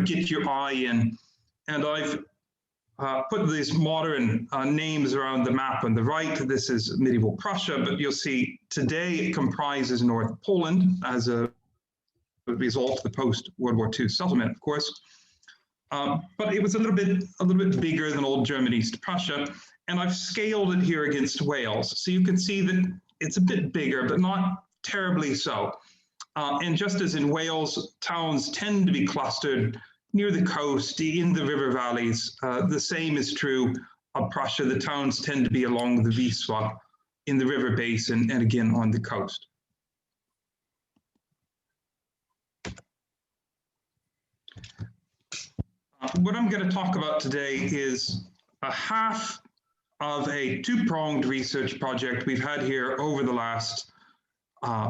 get your eye in. And I've put these modern names around the map on the right. This is medieval Prussia, but you'll see today it comprises North Poland as a result of the post-World War II settlement, of course. But it was a little bit bigger than old German East Prussia, and I've scaled it here against Wales. So you can see that it's a bit bigger, but not terribly so. And just as in Wales, towns tend to be clustered near the coast, in the river valleys. The same is true of Prussia. The towns tend to be along the Wisła, in the river basin, and again on the coast. What I'm going to talk about today is a half of a two-pronged research project we've had here over the last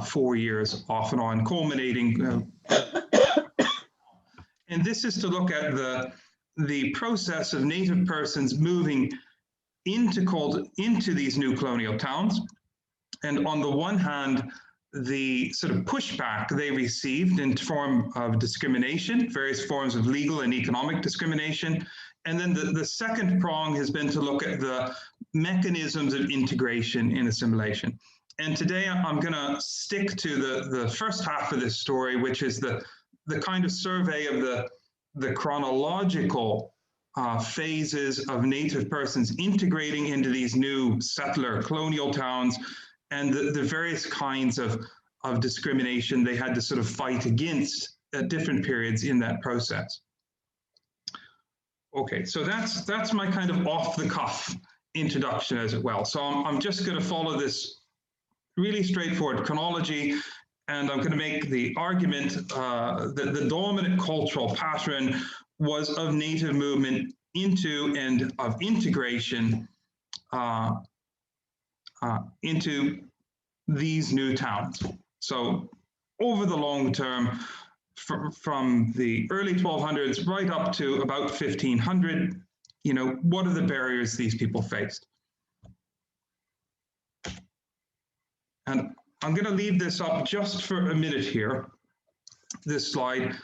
4 years, off and on, culminating. And this is to look at the process of native persons moving into these new colonial towns. And on the one hand, the sort of pushback they received in form of discrimination, various forms of legal and economic discrimination. And then the second prong has been to look at the mechanisms of integration and assimilation. And today I'm going to stick to the first half of this story, which is the kind of survey of the chronological phases of native persons integrating into these new settler colonial towns, and the various kinds of discrimination they had to sort of fight against at different periods in that process. Okay, so that's my kind of off-the-cuff introduction as well. So I'm just going to follow this really straightforward chronology, and I'm going to make the argument that the dominant cultural pattern was of native movement into and of integration into these new towns. So over the long term, from the early 1200s right up to about 1500, what are the barriers these people faced? And I'm going to leave this up just for a minute here, this slide.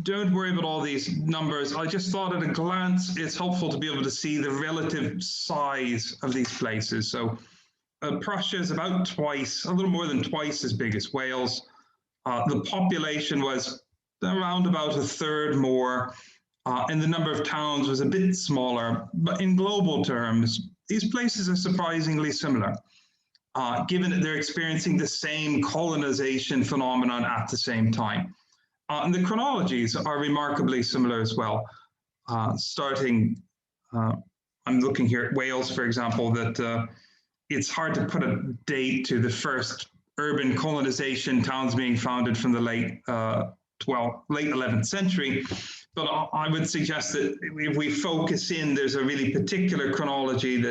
Don't worry about all these numbers. I just thought at a glance, it's helpful to be able to see the relative size of these places. So Prussia is about twice, a little more than twice as big as Wales. The population was around about a third more, and the number of towns was a bit smaller. But in global terms, these places are surprisingly similar, given that they're experiencing the same colonization phenomenon at the same time. And the chronologies are remarkably similar as well. Starting, I'm looking here at Wales, for example, that it's hard to put a date to the first urban colonization, towns being founded from the late 11th century. But I would suggest that if we focus in, there's a really particular chronology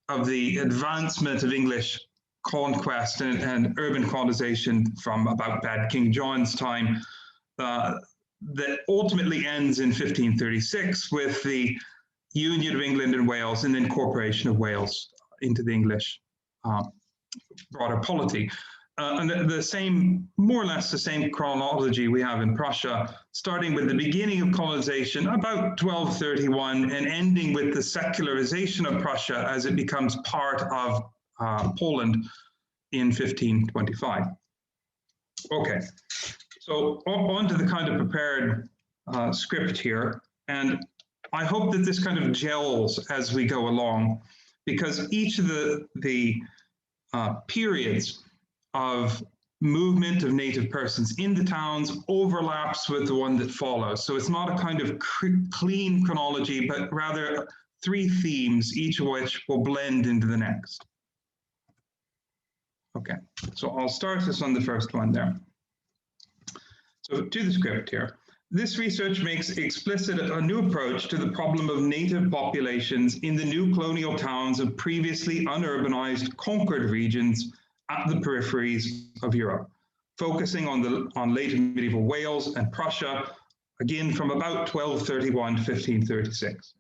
of the advancement of English conquest and urban colonization from about Bad King John's time, that ultimately ends in 1536 with the Union of England and Wales and the incorporation of Wales into the English broader polity. And the same, more or less the same chronology we have in Prussia, starting with the beginning of colonization about 1231 and ending with the secularization of Prussia as it becomes part of Poland in 1525. Okay, so on to the kind of prepared script here. And I hope that this kind of gels as we go along, because each of the periods of movement of native persons in the towns overlaps with the one that follows. So it's not a kind of clean chronology, but rather three themes, each of which will blend into the next. Okay, so I'll start this on the first one there. So to the script here. This research makes explicit a new approach to the problem of native populations in the new colonial towns of previously unurbanized conquered regions at the peripheries of Europe, focusing on late medieval Wales and Prussia, again from about 1231 to 1536.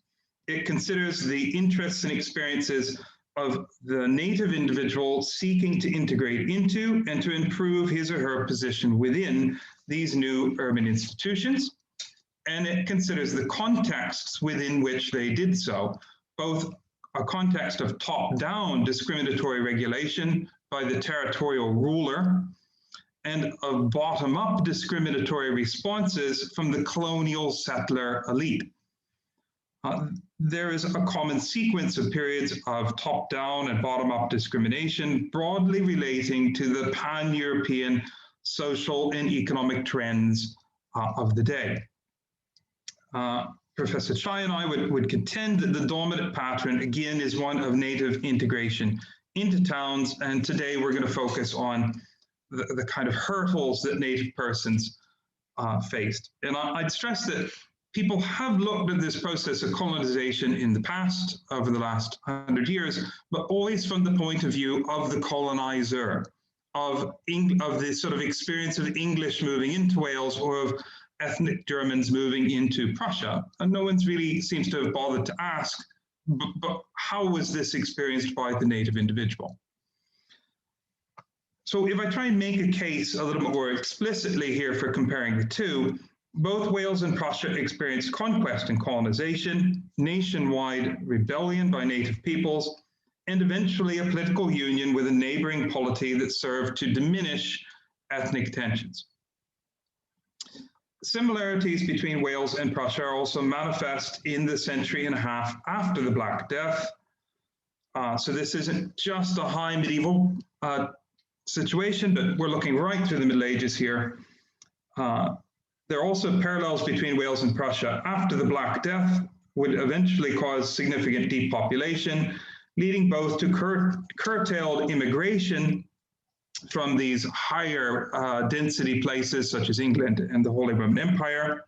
It considers the interests and experiences of the native individual seeking to integrate into and to improve his or her position within these new urban institutions, and it considers the contexts within which they did so, both a context of top-down discriminatory regulation by the territorial ruler and of bottom-up discriminatory responses from the colonial settler elite. There is a common sequence of periods of top-down and bottom-up discrimination broadly relating to the pan-European social and economic trends of the day. Professor Chai and I would contend that the dominant pattern, again, is one of native integration into towns, and today we're going to focus on the kind of hurdles that native persons faced. And I'd stress that people have looked at this process of colonization in the past, over the last 100 years, but always from the point of view of the colonizer, of the sort of experience of English moving into Wales or of ethnic Germans moving into Prussia. And no one's really seems to have bothered to ask, but how was this experienced by the native individual? So if I try and make a case a little bit more explicitly here for comparing the two, both Wales and Prussia experienced conquest and colonization, nationwide rebellion by native peoples, and eventually a political union with a neighboring polity that served to diminish ethnic tensions. Similarities between Wales and Prussia are also manifest in the century and a half after the Black Death. So this isn't just a high medieval situation, but we're looking right through the Middle Ages here. There are also parallels between Wales and Prussia after the Black Death, would eventually cause significant depopulation, leading both to curtailed immigration from these higher density places such as England and the Holy Roman Empire.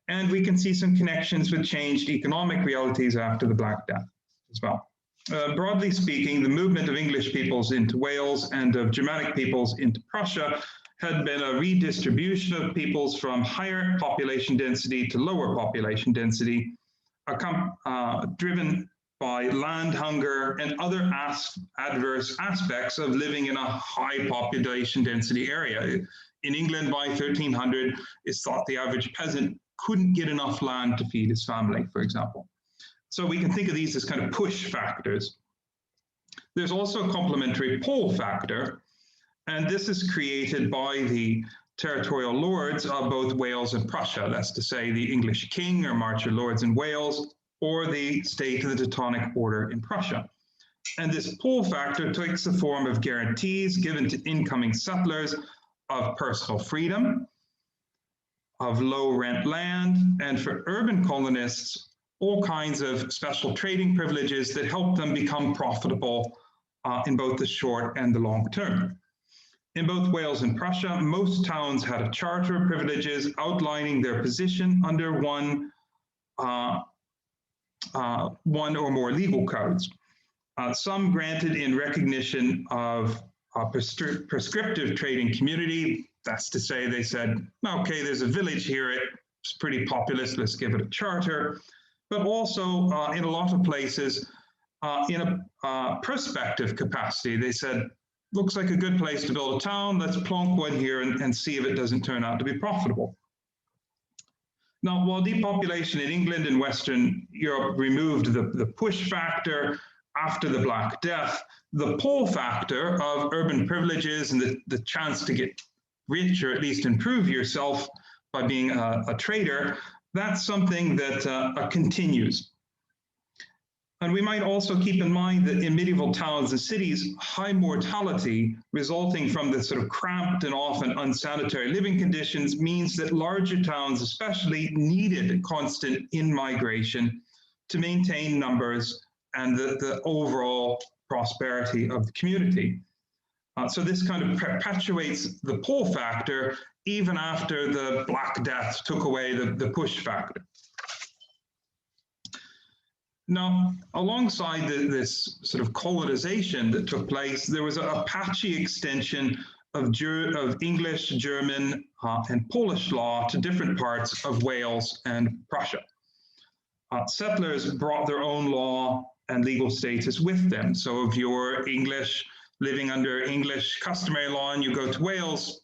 And we can see some connections with changed economic realities after the Black Death as well. Broadly speaking, the movement of English peoples into Wales and of Germanic peoples into Prussia had been a redistribution of peoples from higher population density to lower population density, driven by land hunger and other adverse aspects of living in a high population density area. In England by 1300, it's thought the average peasant couldn't get enough land to feed his family, for example. So we can think of these as kind of push factors. There's also a complementary pull factor, and this is created by the territorial lords of both Wales and Prussia. That's to say the English king or marcher lords in Wales, or the state of the Teutonic Order in Prussia. And this pull factor takes the form of guarantees given to incoming settlers of personal freedom, of low rent land, and for urban colonists, all kinds of special trading privileges that help them become profitable in both the short and the long term. In both Wales and Prussia, most towns had a charter of privileges outlining their position under one or more legal codes. Some granted in recognition of a prescriptive trading community. That's to say, they said, okay, there's a village here, it's pretty populous, let's give it a charter. But also in a lot of places, in a prospective capacity, they said, looks like a good place to build a town, let's plonk one here and see if it doesn't turn out to be profitable. Now, while depopulation in England and Western Europe removed the push factor after the Black Death, the pull factor of urban privileges and the chance to get rich or at least improve yourself by being a trader, that's something that continues. And we might also keep in mind that in medieval towns and cities, high mortality resulting from the sort of cramped and often unsanitary living conditions means that larger towns especially needed constant in-migration to maintain numbers and the overall prosperity of the community. So this kind of perpetuates the pull factor even after the Black Death took away the push factor. Now, alongside this sort of colonization that took place, there was a patchy extension of English, German, and Polish law to different parts of Wales and Prussia. Settlers brought their own law and legal status with them. So if you're English, living under English customary law, and you go to Wales,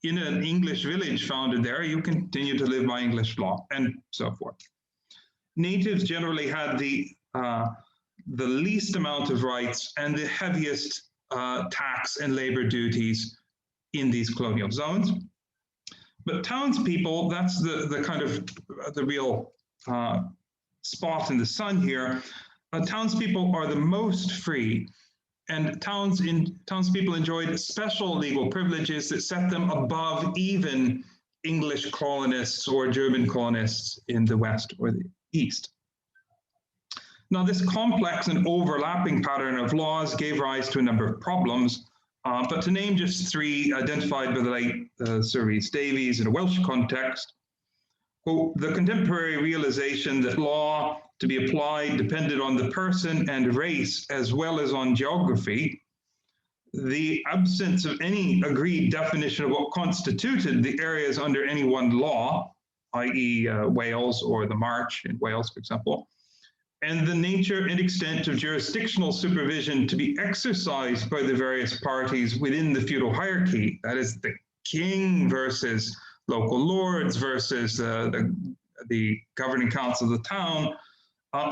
in an English village founded there, you continue to live by English law, and so forth. Natives generally had the least amount of rights and the heaviest tax and labor duties in these colonial zones. But townspeople, that's the kind of the real spot in the sun here. Townspeople are the most free, and townspeople enjoyed special legal privileges that set them above even English colonists or German colonists in the West or the East. Now, this complex and overlapping pattern of laws gave rise to a number of problems, but to name just three identified by the late Sir Rhys Davies in a Welsh context, quote, the contemporary realization that law to be applied depended on the person and race as well as on geography, the absence of any agreed definition of what constituted the areas under any one law, i.e. Wales or the March in Wales, for example, and the nature and extent of jurisdictional supervision to be exercised by the various parties within the feudal hierarchy, that is the king versus local lords versus the governing council of the town,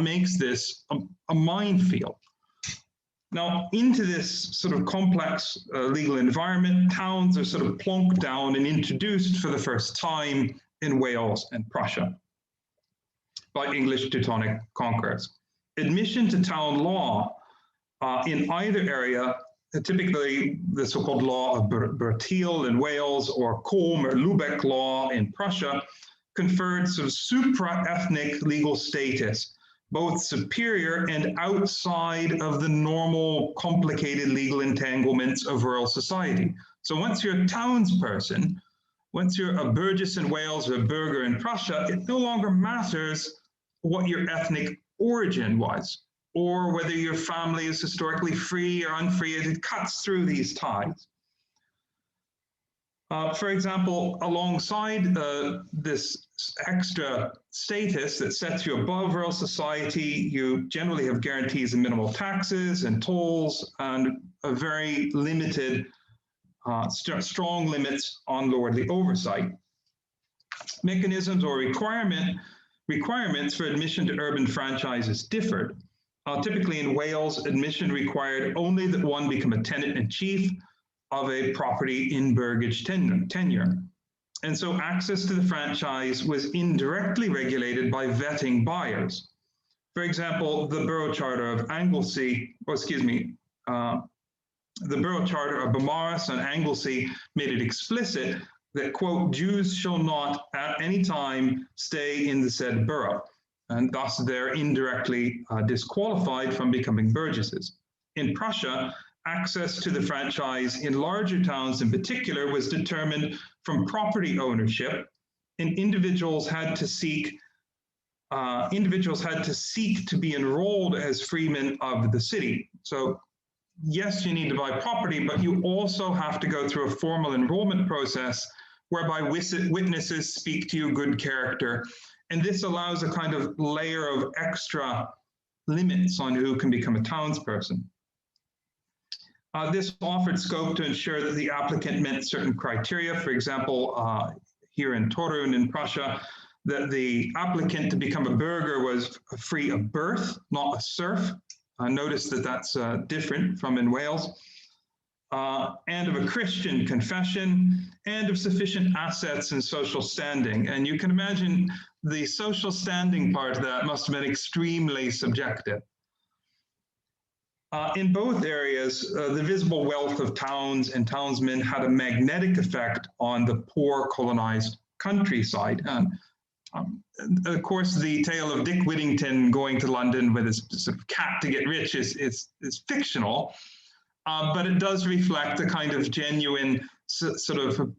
makes this a minefield. Now, into this sort of complex legal environment, towns are sort of plonked down and introduced for the first time in Wales and Prussia by English Teutonic conquerors. Admission to town law in either area, typically the so-called law of Bertiel in Wales or Combe or Lubeck law in Prussia, conferred sort of supra-ethnic legal status, both superior and outside of the normal complicated legal entanglements of rural society. So once you're a townsperson, once you're a burgess in Wales or a burgher in Prussia, it no longer matters what your ethnic origin was, or whether your family is historically free or unfree. It cuts through these ties. For example, alongside this extra status that sets you above rural society, you generally have guarantees of minimal taxes and tolls and a very limited, strong limits on lordly oversight. Mechanisms or requirements for admission to urban franchises differed. Typically in Wales, admission required only that one become a tenant in chief of a property in burgage tenure. And so access to the franchise was indirectly regulated by vetting buyers. For example, the Borough Charter of Anglesey, the Borough Charter of Beaumaris and Anglesey made it explicit that, quote, Jews shall not at any time stay in the said borough, and thus they're indirectly disqualified from becoming burgesses. In Prussia, access to the franchise in larger towns in particular was determined from property ownership, and individuals had to seek to be enrolled as freemen of the city. So yes, you need to buy property, but you also have to go through a formal enrollment process whereby witnesses speak to you good character. And this allows a kind of layer of extra limits on who can become a townsperson. This offered scope to ensure that the applicant met certain criteria. For example, here in Torun in Prussia, that the applicant to become a burgher was free of birth, not a serf. Notice that that's different from in Wales. And of a Christian confession, and of sufficient assets and social standing. And you can imagine the social standing part of that must have been extremely subjective. In both areas, the visible wealth of towns and townsmen had a magnetic effect on the poor colonized countryside. And of course, the tale of Dick Whittington going to London with his sort of cat to get rich is fictional, but it does reflect a kind of genuine sort of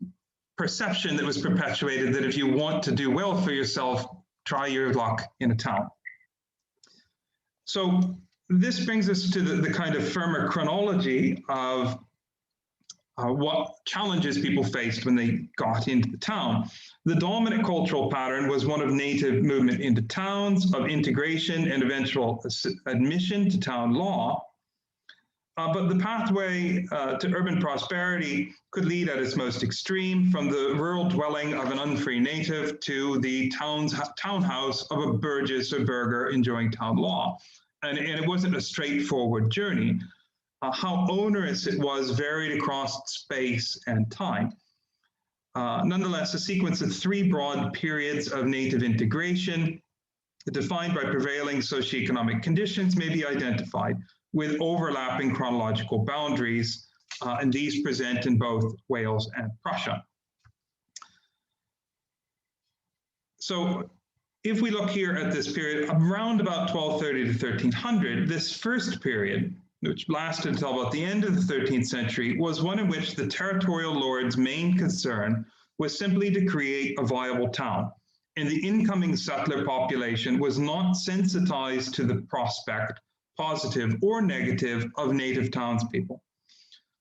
perception that was perpetuated that if you want to do well for yourself, try your luck in a town. So this brings us to the kind of firmer chronology of what challenges people faced when they got into the town. The dominant cultural pattern was one of native movement into towns, of integration and eventual admission to town law. But the pathway to urban prosperity could lead at its most extreme from the rural dwelling of an unfree native to the townhouse of a burgess or burgher enjoying town law. And it wasn't a straightforward journey. How onerous it was varied across space and time. Nonetheless, a sequence of three broad periods of native integration defined by prevailing socioeconomic conditions may be identified with overlapping chronological boundaries, and these present in both Wales and Prussia. So if we look here at this period, around about 1230 to 1300, this first period, which lasted until about the end of the 13th century, was one in which the territorial lord's main concern was simply to create a viable town. And the incoming settler population was not sensitized to the prospect, positive or negative, of native townspeople.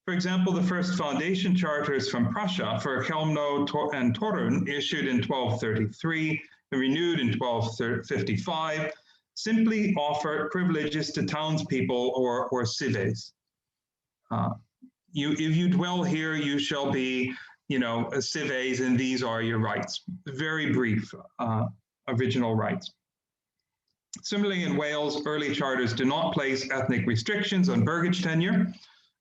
For example, the first foundation charters from Prussia for Chelmno and Torun, issued in 1233 and renewed in 1255, simply offer privileges to townspeople or cives. If you dwell here, you shall be, cives, and these are your rights. Very brief original rights. Similarly, in Wales, early charters do not place ethnic restrictions on burgage tenure,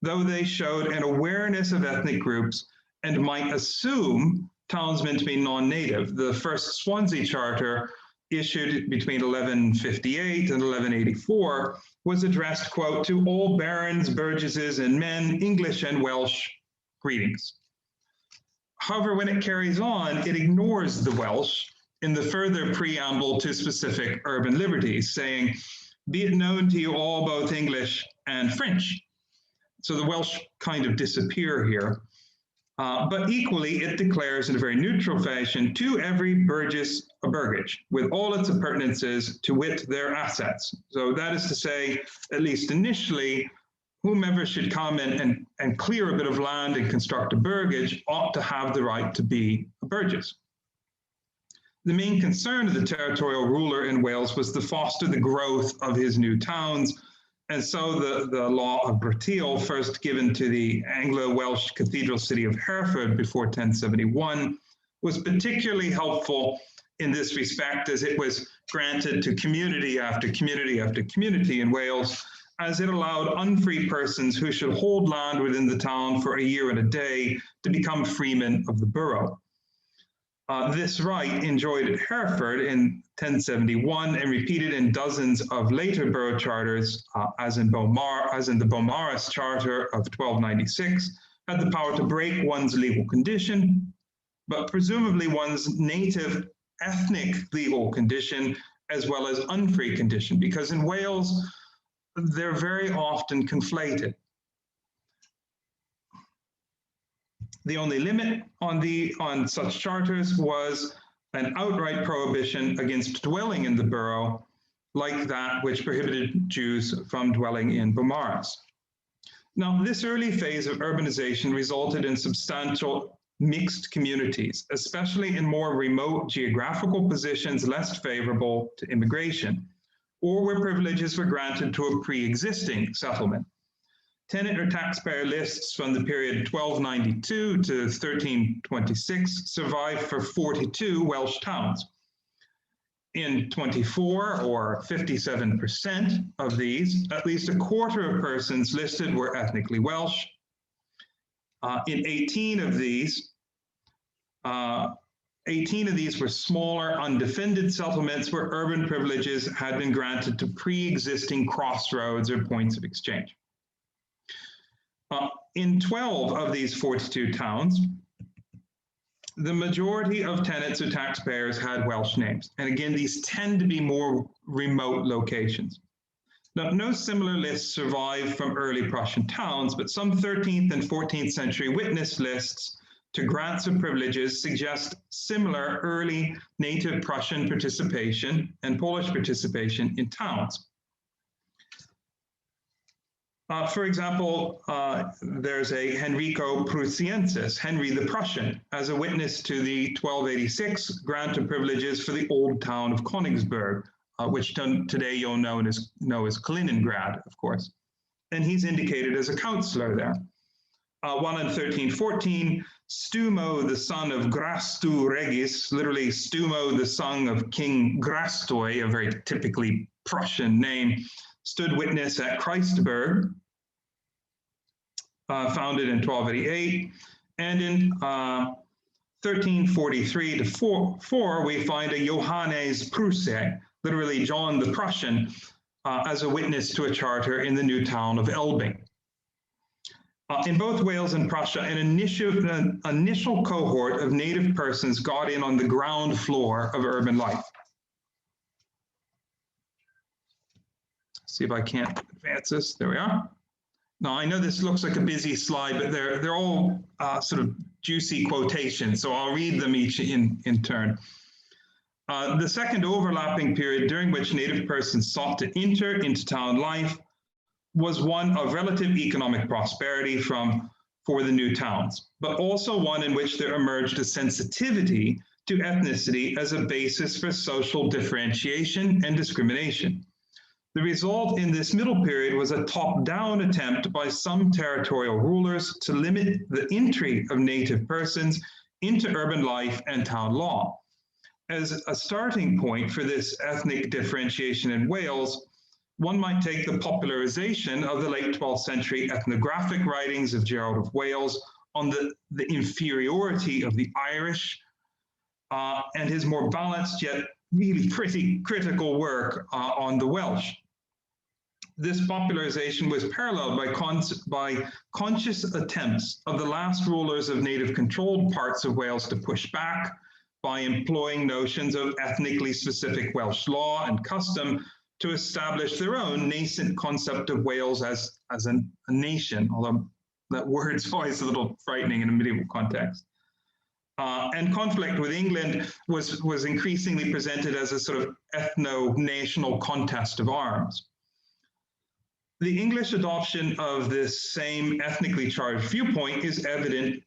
though they showed an awareness of ethnic groups and might assume townsmen to be non-native. The first Swansea Charter, issued between 1158 and 1184, was addressed, quote, to all barons, burgesses, and men, English and Welsh, greetings. However, when it carries on, it ignores the Welsh in the further preamble to specific urban liberties, saying, be it known to you all, both English and French. So the Welsh kind of disappear here. But equally, it declares in a very neutral fashion, to every burgess a burgage, with all its appurtenances, to wit, their assets. So that is to say, at least initially, whomever should come and clear a bit of land and construct a burgage ought to have the right to be a burgess. The main concern of the territorial ruler in Wales was to foster the growth of his new towns, and so the law of Spatial, first given to the Anglo-Welsh cathedral city of Hereford before 1071, was particularly helpful in this respect, as it was granted to community after community after community in Wales, as it allowed unfree persons who should hold land within the town for a year and a day to become freemen of the borough. This right, enjoyed at Hereford in 1071 and repeated in dozens of later borough charters, as in the Beaumaris Charter of 1296, had the power to break one's legal condition, but presumably one's native ethnic legal condition as well as unfree condition, because in Wales, they're very often conflated. The only limit on such charters was an outright prohibition against dwelling in the borough, like that which prohibited Jews from dwelling in Beaumaris. Now, this early phase of urbanization resulted in substantial mixed communities, especially in more remote geographical positions less favorable to immigration, or where privileges were granted to a pre-existing settlement. Tenant or taxpayer lists from the period 1292 to 1326 survived for 42 Welsh towns. In 24, or 57% of these, at least a quarter of persons listed were ethnically Welsh. In 18 of these were smaller, undefended settlements where urban privileges had been granted to pre-existing crossroads or points of exchange. In 12 of these 42 towns, the majority of tenants or taxpayers had Welsh names. And again, these tend to be more remote locations. Now, no similar lists survive from early Prussian towns, but some 13th and 14th century witness lists to grants of privileges suggest similar early native Prussian participation and Polish participation in towns. For example, there's a Henrico Prussiensis, Henry the Prussian, as a witness to the 1286 grant of privileges for the old town of Königsberg, which today you'll know as Kaliningrad, of course. and he's indicated as a councillor there. One in 1314, Stumo, the son of Grastu Regis, literally Stumo, the son of King Grastoi, a very typically Prussian name, stood witness at Christburg, founded in 1288, and in 1343 to 4, we find a Johannes Prussia, literally John the Prussian, as a witness to a charter in the new town of Elbing. In both Wales and Prussia, an initial cohort of native persons got in on the ground floor of urban life. See if I can't advance this. There we are. Now, I know this looks like a busy slide, but they're all sort of juicy quotations, so I'll read them each in turn. The second overlapping period during which native persons sought to enter into town life was one of relative economic prosperity for the new towns, but also one in which there emerged a sensitivity to ethnicity as a basis for social differentiation and discrimination. The result in this middle period was a top-down attempt by some territorial rulers to limit the entry of native persons into urban life and town law. As a starting point for this ethnic differentiation in Wales, one might take the popularization of the late 12th century ethnographic writings of Gerald of Wales on the inferiority of the Irish and his more balanced yet really pretty critical work on the Welsh. This popularization was paralleled by conscious attempts of the last rulers of native-controlled parts of Wales to push back by employing notions of ethnically specific Welsh law and custom to establish their own nascent concept of Wales as a nation, although that word's always a little frightening in a medieval context. And conflict with England was increasingly presented as a sort of ethno-national contest of arms. The English adoption of this same ethnically charged viewpoint is evident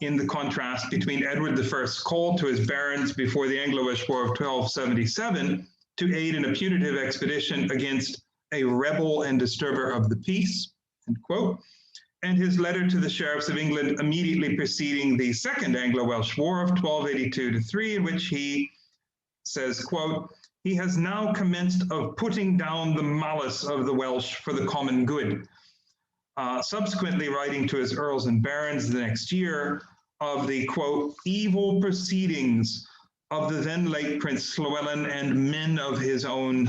in the contrast between Edward I's call to his barons before the Anglo-Welsh War of 1277 to aid in a punitive expedition against a rebel and disturber of the peace, end quote, and his letter to the sheriffs of England immediately preceding the Second Anglo-Welsh War of 1282-3, in which he says, quote, "He has now commenced of putting down the malice of the Welsh for the common good." Subsequently writing to his earls and barons the next year of the, quote, "evil proceedings of the then late Prince Llewellyn and men of his own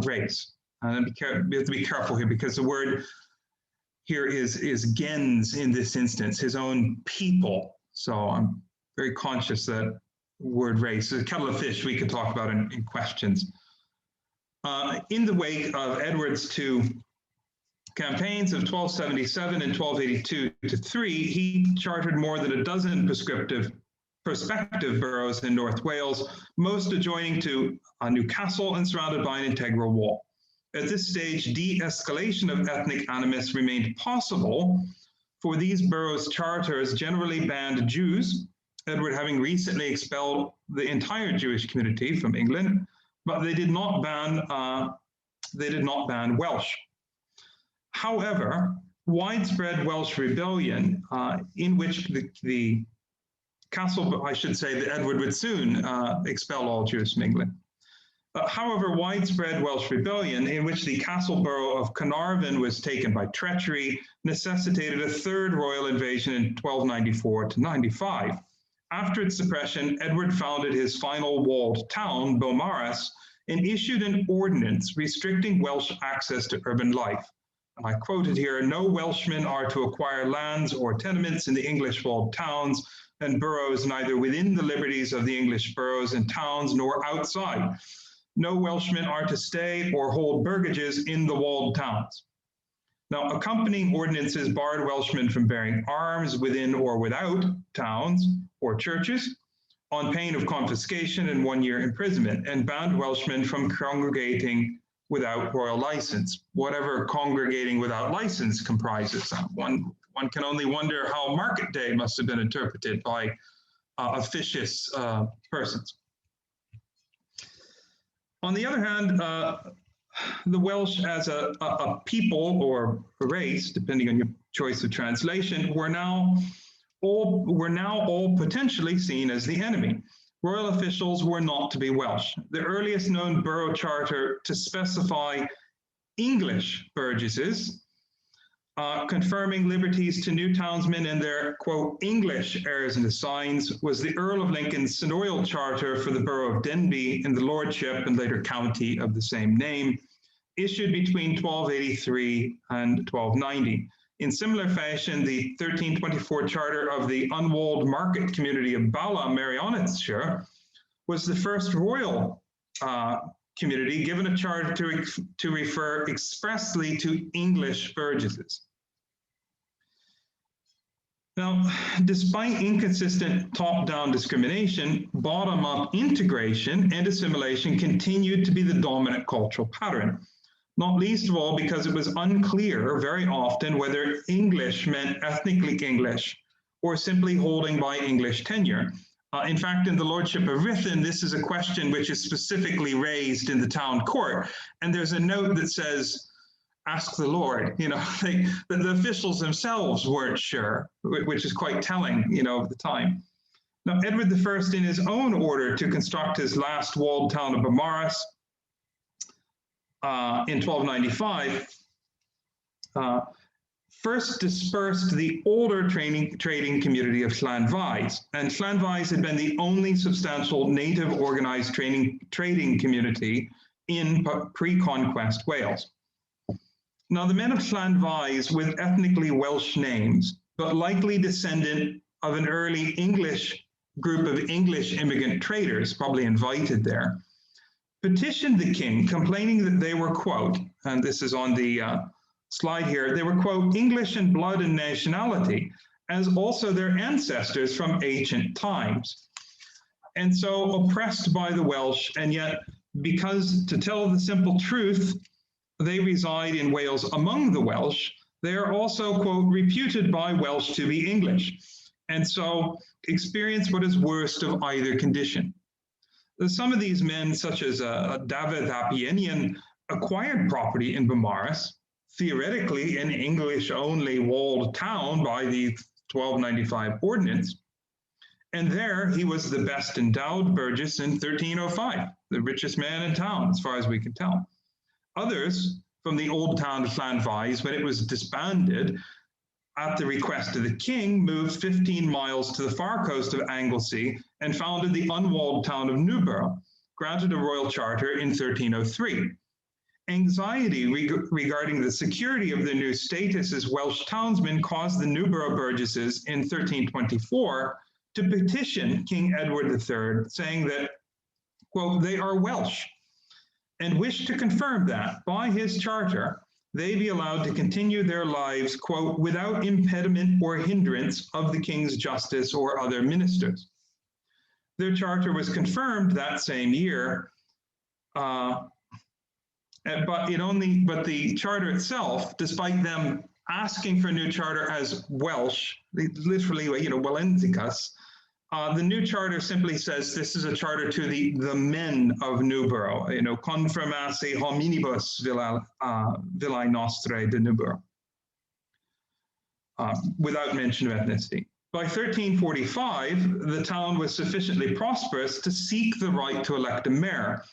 race." And we have to be careful here because the word here is gens in this instance, his own people. So I'm very conscious that word race, a kettle of fish we could talk about in questions. In the wake of Edward's two campaigns of 1277 and 1282-3, he chartered more than a dozen prospective boroughs in North Wales, most adjoining to Newcastle and surrounded by an integral wall. At this stage, de-escalation of ethnic animus remained possible, for these boroughs' charters generally banned Jews, Edward having recently expelled the entire Jewish community from England, but they did not ban Welsh. However, widespread Welsh rebellion, in which the castle, I should say that Edward would soon expel all Jews from England. However, widespread Welsh rebellion, in which the castle borough of Carnarvon was taken by treachery, necessitated a third royal invasion in 1294-95. After its suppression, Edward founded his final walled town, Beaumaris, and issued an ordinance restricting Welsh access to urban life. And I quoted here, "No Welshmen are to acquire lands or tenements in the English walled towns and boroughs, neither within the liberties of the English boroughs and towns nor outside. No Welshmen are to stay or hold burgages in the walled towns." Now, accompanying ordinances barred Welshmen from bearing arms within or without towns or churches on pain of confiscation and 1-year imprisonment, and banned Welshmen from congregating without royal license, whatever congregating without license comprises. One can only wonder how market day must have been interpreted by officious persons. On the other hand, the Welsh as a people or a race, depending on your choice of translation, were now all potentially seen as the enemy. Royal officials were not to be Welsh. The earliest known borough charter to specify English burgesses, confirming liberties to new townsmen and their, quote, English heirs and assigns, was the Earl of Lincoln's seigneurial charter for the borough of Denbigh in the lordship and later county of the same name, issued between 1283 and 1290. In similar fashion, the 1324 charter of the unwalled market community of Bala, Merionethshire, was the first royal community given a charter to refer expressly to English burgesses. Now, despite inconsistent top-down discrimination, bottom-up integration and assimilation continued to be the dominant cultural pattern, not least of all because it was unclear very often whether English meant ethnically English or simply holding by English tenure. In fact, in the Lordship of Ruthin, this is a question which is specifically raised in the town court, and there's a note that says, ask the Lord, the officials themselves weren't sure, which is quite telling, of the time. Now, Edward I, in his own order to construct his last walled town of Beaumaris in 1295, first dispersed the older trading community of Llanfaes, and Llanfaes had been the only substantial native organized trading community in pre-conquest Wales. Now, the men of Llanfaes with ethnically Welsh names, but likely descendant of an early English group of English immigrant traders, probably invited there, petitioned the king, complaining that they were, quote, and this is on the slide here, they were, quote, English in blood and nationality, as also their ancestors from ancient times. And so oppressed by the Welsh, and yet because, to tell the simple truth, they reside in Wales among the Welsh, they are also, quote, reputed by Welsh to be English, and so experience what is worst of either condition. Some of these men, such as David Appienian, acquired property in Beaumaris, theoretically an English-only walled town by the 1295 ordinance, and there he was the best endowed burgess in 1305, the richest man in town, as far as we can tell. Others from the old town of Llanfaes, when it was disbanded at the request of the king, moved 15 miles to the far coast of Anglesey and founded the unwalled town of Newborough, granted a royal charter in 1303. Anxiety regarding the security of their new status as Welsh townsmen caused the Newborough burgesses in 1324 to petition King Edward III, saying that, quote, they are Welsh, and wish to confirm that, by his charter, they be allowed to continue their lives, quote, without impediment or hindrance of the king's justice or other ministers. Their charter was confirmed that same year, but the charter itself, despite them asking for a new charter as Welsh, literally, Wellensicus, the new charter simply says this is a charter to the men of Newborough, confirmasi hominibus villae nostrae de Newborough, without mention of ethnicity. By 1345, the town was sufficiently prosperous to seek the right to elect a mayor,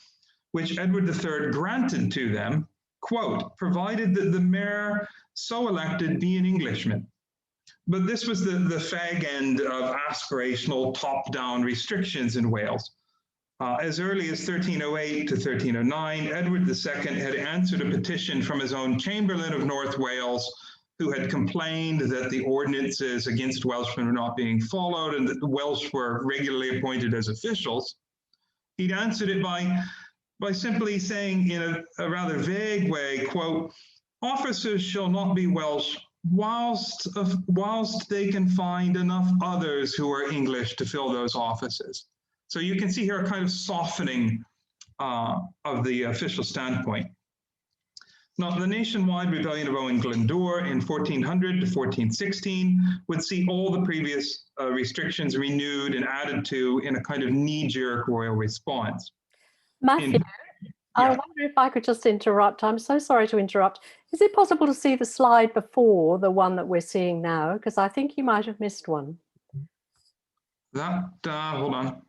which Edward III granted to them, quote, provided that the mayor so elected be an Englishman. But this was the fag end of aspirational top-down restrictions in Wales. As early as 1308 to 1309, Edward II had answered a petition from his own Chamberlain of North Wales, who had complained that the ordinances against Welshmen were not being followed and that the Welsh were regularly appointed as officials. He'd answered it by simply saying in a rather vague way, quote, officers shall not be Welsh whilst they can find enough others who are English to fill those offices. So you can see here a kind of softening of the official standpoint. Now, the nationwide rebellion of Owen Glendower in 1400 to 1416 would see all the previous restrictions renewed and added to in a kind of knee-jerk royal response. Matthew, I Yeah. wonder if I could just interrupt. I'm so sorry to interrupt. Is it possible to see the slide before the one that we're seeing now? Because I think you might have missed one. That, hold on.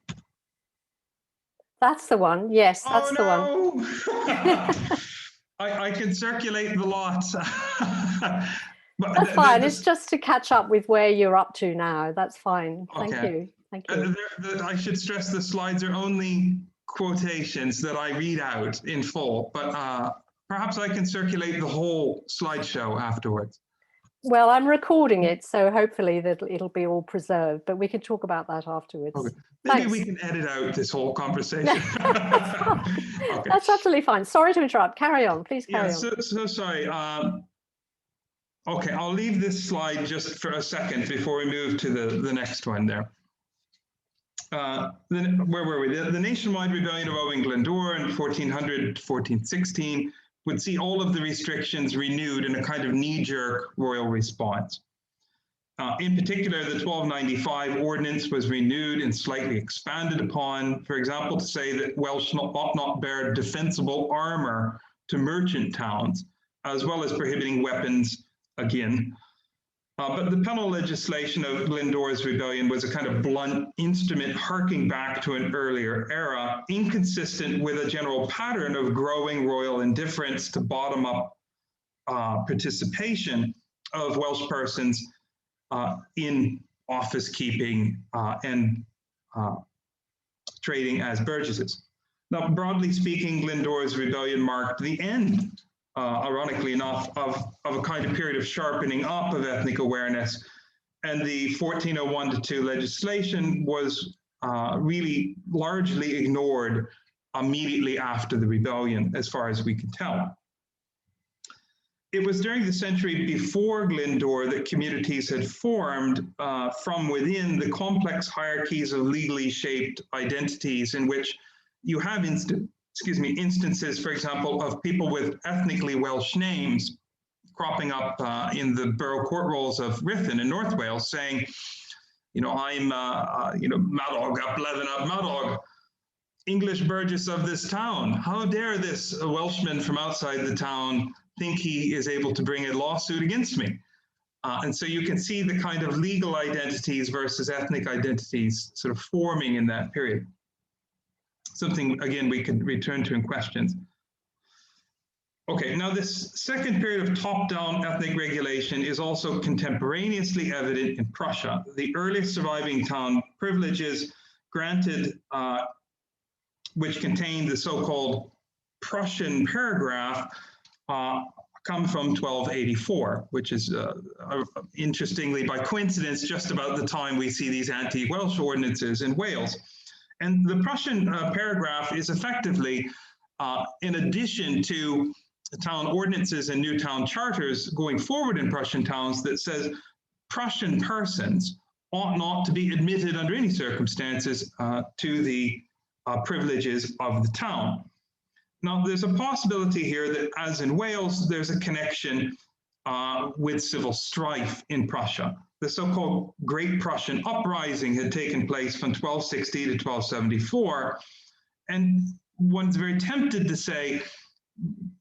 That's the one. Yes, that's the one. Oh, no! I can circulate the lot. But That's fine. It's just to catch up with where you're up to now. That's fine. Thank okay. you. Thank you. I should stress the slides are only quotations that I read out in full, but perhaps I can circulate the whole slideshow afterwards. Well, I'm recording it, so hopefully that it'll be all preserved, but we can talk about that afterwards. Okay. Maybe Thanks. we can edit out this whole conversation. Okay. That's absolutely fine. Sorry to interrupt. Carry on, please carry on. So sorry. Okay, I'll leave this slide just for a second before we move to the next one there. Where were we? The nationwide rebellion of Owen Glendora in 1400 to 1416 would see all of the restrictions renewed in a kind of knee-jerk royal response. In particular, the 1295 ordinance was renewed and slightly expanded upon, for example, to say that Welsh ought not bear defensible armor to merchant towns, as well as prohibiting weapons again. But the penal legislation of Glendora's rebellion was a kind of blunt instrument harking back to an earlier era, inconsistent with a general pattern of growing royal indifference to bottom-up participation of Welsh persons in office keeping and trading as burgesses. Now, broadly speaking, Glendora's rebellion marked the end, ironically enough, of a kind of period of sharpening up of ethnic awareness. And the 1401-2 legislation was really largely ignored immediately after the rebellion, as far as we can tell. It was during the century before Glendora that communities had formed from within the complex hierarchies of legally shaped identities in which you have instances, for example, of people with ethnically Welsh names cropping up in the borough court rolls of Ruthin in North Wales saying, you know, I'm, Madog, ap Levin ap Madog, English burgess of this town. How dare this Welshman from outside the town think he is able to bring a lawsuit against me? And so you can see the kind of legal identities versus ethnic identities sort of forming in that period. Something, again, we could return to in questions. Okay, now this second period of top-down ethnic regulation is also contemporaneously evident in Prussia. The earliest surviving town privileges granted, which contain the so-called Prussian paragraph, come from 1284, which is, interestingly, by coincidence, just about the time we see these anti-Welsh ordinances in Wales. And the Prussian paragraph is effectively, in addition to the town ordinances and new town charters going forward in Prussian towns, that says Prussian persons ought not to be admitted under any circumstances to the privileges of the town. Now, there's a possibility here that, as in Wales, there's a connection with civil strife in Prussia. The so-called Great Prussian Uprising had taken place from 1260 to 1274. And one's very tempted to say,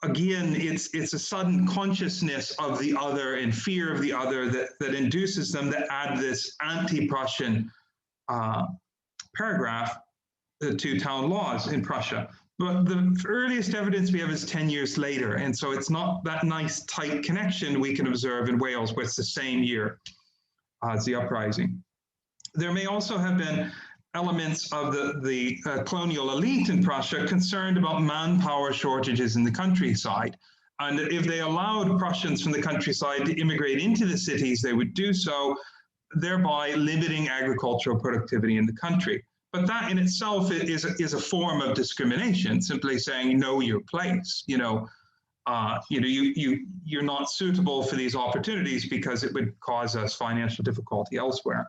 again, it's a sudden consciousness of the other and fear of the other that induces them to add this anti-Prussian paragraph to town laws in Prussia. But the earliest evidence we have is 10 years later. And so it's not that nice, tight connection we can observe in Wales, where it's the same year as the uprising. There may also have been elements of the colonial elite in Prussia concerned about manpower shortages in the countryside. And if they allowed Prussians from the countryside to immigrate into the cities, they would do so, thereby limiting agricultural productivity in the country. But that in itself is a form of discrimination, simply saying, know your place. You're not suitable for these opportunities because it would cause us financial difficulty elsewhere.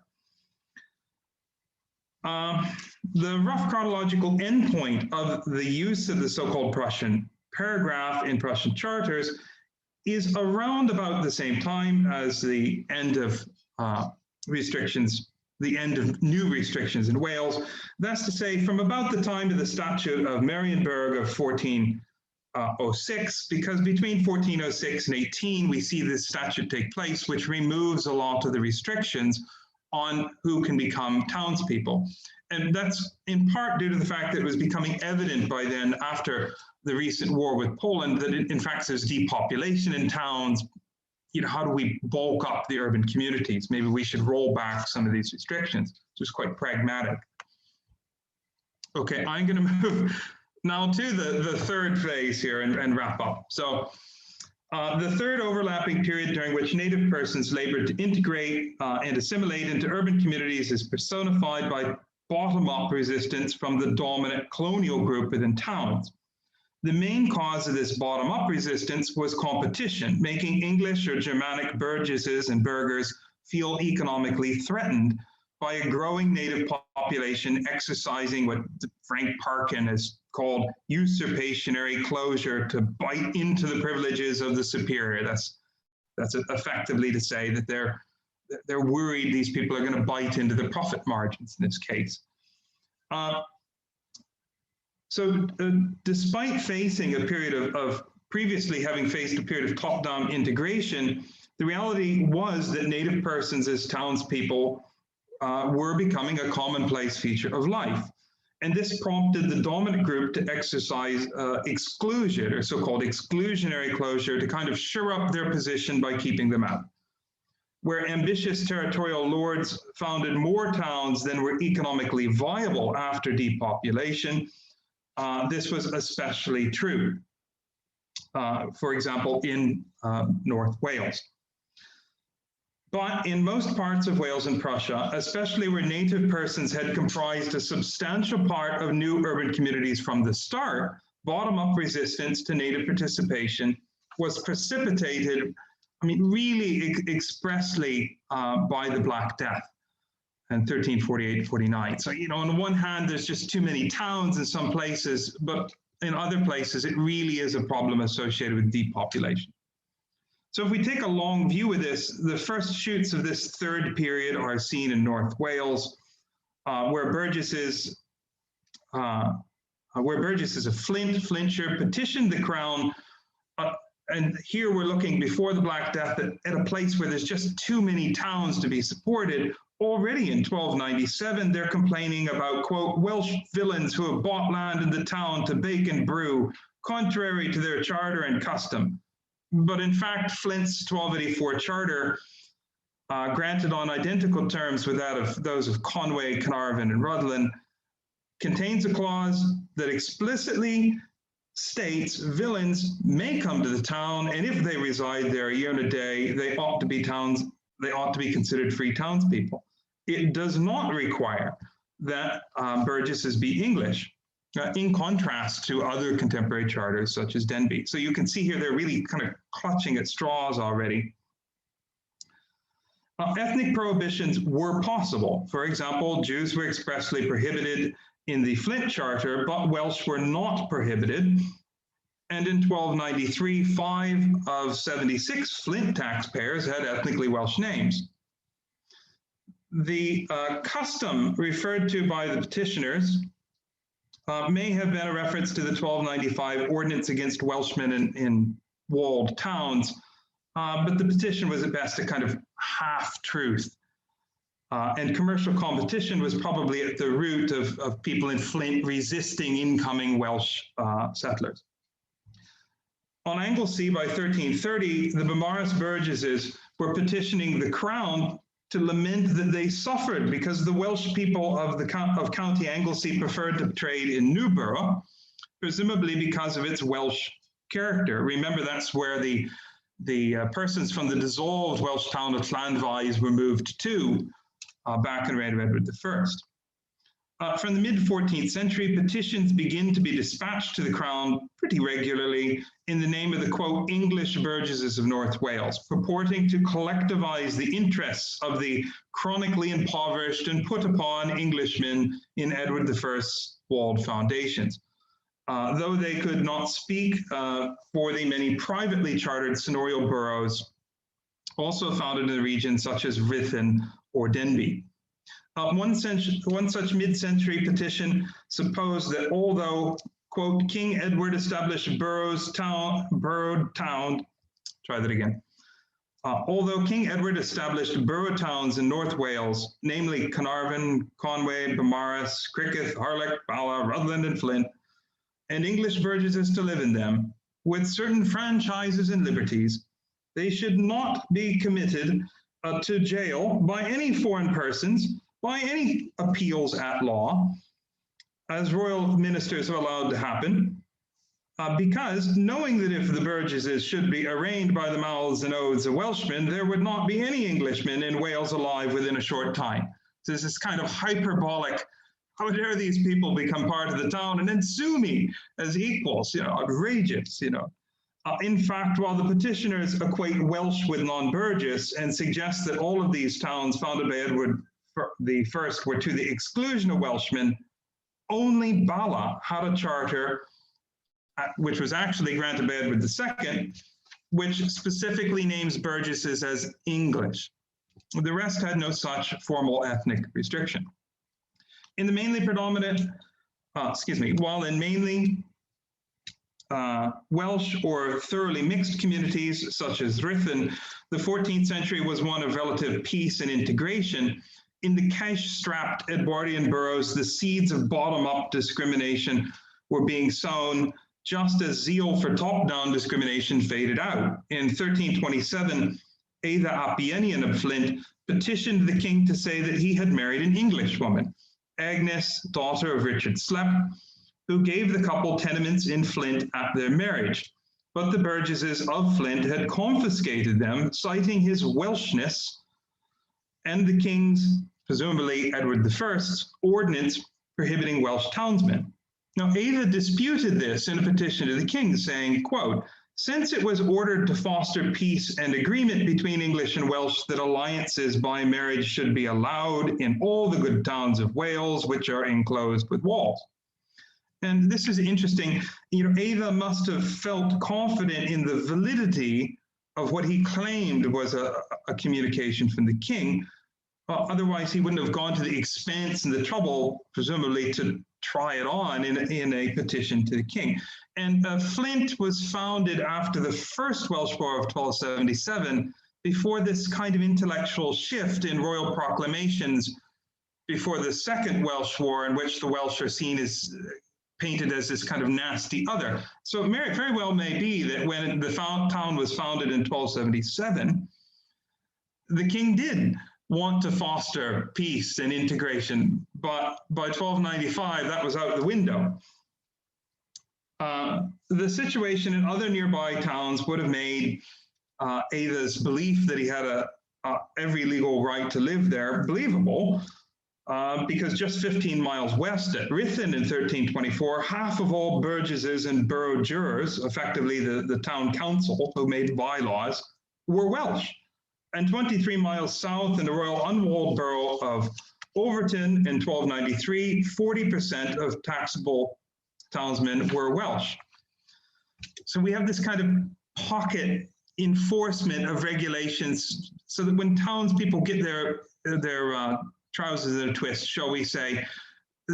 The rough chronological endpoint of the use of the so-called Prussian paragraph in Prussian charters is around about the same time as the end of restrictions, the end of new restrictions in Wales. That's to say, from about the time of the Statute of Marienburg of 14 06, because between 1406 and 18, we see this statute take place, which removes a lot of the restrictions on who can become townspeople. And that's in part due to the fact that it was becoming evident by then, after the recent war with Poland, that in fact there's depopulation in towns. You know, how do we bulk up the urban communities? Maybe we should roll back some of these restrictions. Just quite pragmatic. Okay, I'm going to move now to the third phase here and wrap up. So the third overlapping period during which native persons labored to integrate and assimilate into urban communities is personified by bottom-up resistance from the dominant colonial group within towns. The main cause of this bottom-up resistance was competition, making English or Germanic burgesses and burghers feel economically threatened by a growing native population exercising what Frank Parkin has called usurpationary closure to bite into the privileges of the superior. That's effectively to say that they're worried these people are going to bite into the profit margins in this case. So despite facing a period of previously having faced a period of top-down integration, the reality was that native persons as townspeople were becoming a commonplace feature of life. And this prompted the dominant group to exercise exclusion, or so-called exclusionary closure, to kind of shore up their position by keeping them out. Where ambitious territorial lords founded more towns than were economically viable after depopulation, this was especially true, for example, in North Wales. But in most parts of Wales and Prussia, especially where native persons had comprised a substantial part of new urban communities from the start, bottom-up resistance to native participation was precipitated, I mean, really expressly by the Black Death in 1348-49. So, you know, on the one hand, there's just too many towns in some places, but in other places, it really is a problem associated with depopulation. So if we take a long view of this, the first shoots of this third period are seen in North Wales, where burgesses of Flintshire petitioned the crown. And here we're looking before the Black Death at a place where there's just too many towns to be supported. Already in 1297, they're complaining about, quote, Welsh villains who have bought land in the town to bake and brew, contrary to their charter and custom. But in fact, Flint's 1284 charter, granted on identical terms with that of those of Conway, Carnarvon, and Rutland, contains a clause that explicitly states villains may come to the town, and if they reside there a year and a day, they ought to be considered free townspeople. It does not require that burgesses be English, in contrast to other contemporary charters such as Denbigh. So you can see here they're really kind of clutching at straws already. Ethnic prohibitions were possible. For example, Jews were expressly prohibited in the Flint Charter, but Welsh were not prohibited. And in 1293, 5 of 76 Flint taxpayers had ethnically Welsh names. The custom referred to by the petitioners may have been a reference to the 1295 Ordinance Against Welshmen in Walled Towns, but the petition was at best a kind of half-truth. And commercial competition was probably at the root of people in Flint resisting incoming Welsh settlers. On Anglesey by 1330, the Beaumaris burgesses were petitioning the crown to lament that they suffered because the Welsh people of County Anglesey preferred to trade in Newborough, presumably because of its Welsh character. Remember, that's where the persons from the dissolved Welsh town of Llanfaes were moved to back in the reign of Edward I. From the mid-14th century, petitions begin to be dispatched to the crown pretty regularly in the name of the, quote, English burgesses of North Wales, purporting to collectivize the interests of the chronically impoverished and put upon Englishmen in Edward I's walled foundations. Though they could not speak for the many privately chartered seigneurial boroughs also founded in the region, such as Ruthin or Denbigh. One such mid-century petition supposed that although, quote, King Edward established borrowed town, try that again. Although King Edward established borough towns in North Wales, namely Carnarvon, Conway, Beaumaris, Crickeith, Harlech, Bala, Rutland, and Flint, and English burgesses to live in them, with certain franchises and liberties, they should not be committed to jail by any foreign persons, by any appeals at law, as royal ministers are allowed to happen, because knowing that if the burgesses should be arraigned by the mouths and oaths of Welshmen, there would not be any Englishmen in Wales alive within a short time. So this is kind of hyperbolic. How dare these people become part of the town and then sue me as equals, outrageous, In fact, while the petitioners equate Welsh with non-Burgess and suggest that all of these towns founded by Edward I were to the exclusion of Welshmen, only Bala had a charter which was actually granted by Edward II, which specifically names burgesses as English. The rest had no such formal ethnic restriction. In the mainly predominant, while in mainly Welsh or thoroughly mixed communities such as Ruthin, the 14th century was one of relative peace and integration. In the cash-strapped Edwardian boroughs, the seeds of bottom-up discrimination were being sown just as zeal for top-down discrimination faded out. In 1327, Eitha Appienian of Flint petitioned the king to say that he had married an Englishwoman, Agnes, daughter of Richard Slepp, who gave the couple tenements in Flint at their marriage. But the burgesses of Flint had confiscated them, citing his Welshness and the king's, presumably Edward I's, ordinance prohibiting Welsh townsmen. Now, Eitha disputed this in a petition to the king, saying, quote, since it was ordered to foster peace and agreement between English and Welsh that alliances by marriage should be allowed in all the good towns of Wales, which are enclosed with walls. And this is interesting. Eitha must have felt confident in the validity of what he claimed was a communication from the king. Otherwise, he wouldn't have gone to the expense and the trouble, presumably, to try it on in a petition to the king. And Flint was founded after the First Welsh War of 1277, before this kind of intellectual shift in royal proclamations, before the Second Welsh War, in which the Welsh are seen as painted as this kind of nasty other. So it very well may be that when the town was founded in 1277, the king did want to foster peace and integration, but by 1295, that was out the window. The situation in other nearby towns would have made Eitha's belief that he had every legal right to live there believable, because just 15 miles west at Ruthin in 1324, half of all burgesses and borough jurors, effectively the town council who made bylaws, were Welsh. And 23 miles south in the royal unwalled borough of Overton in 1293, 40% of taxable townsmen were Welsh. So we have this kind of pocket enforcement of regulations so that when townspeople get their trousers in a twist, shall we say,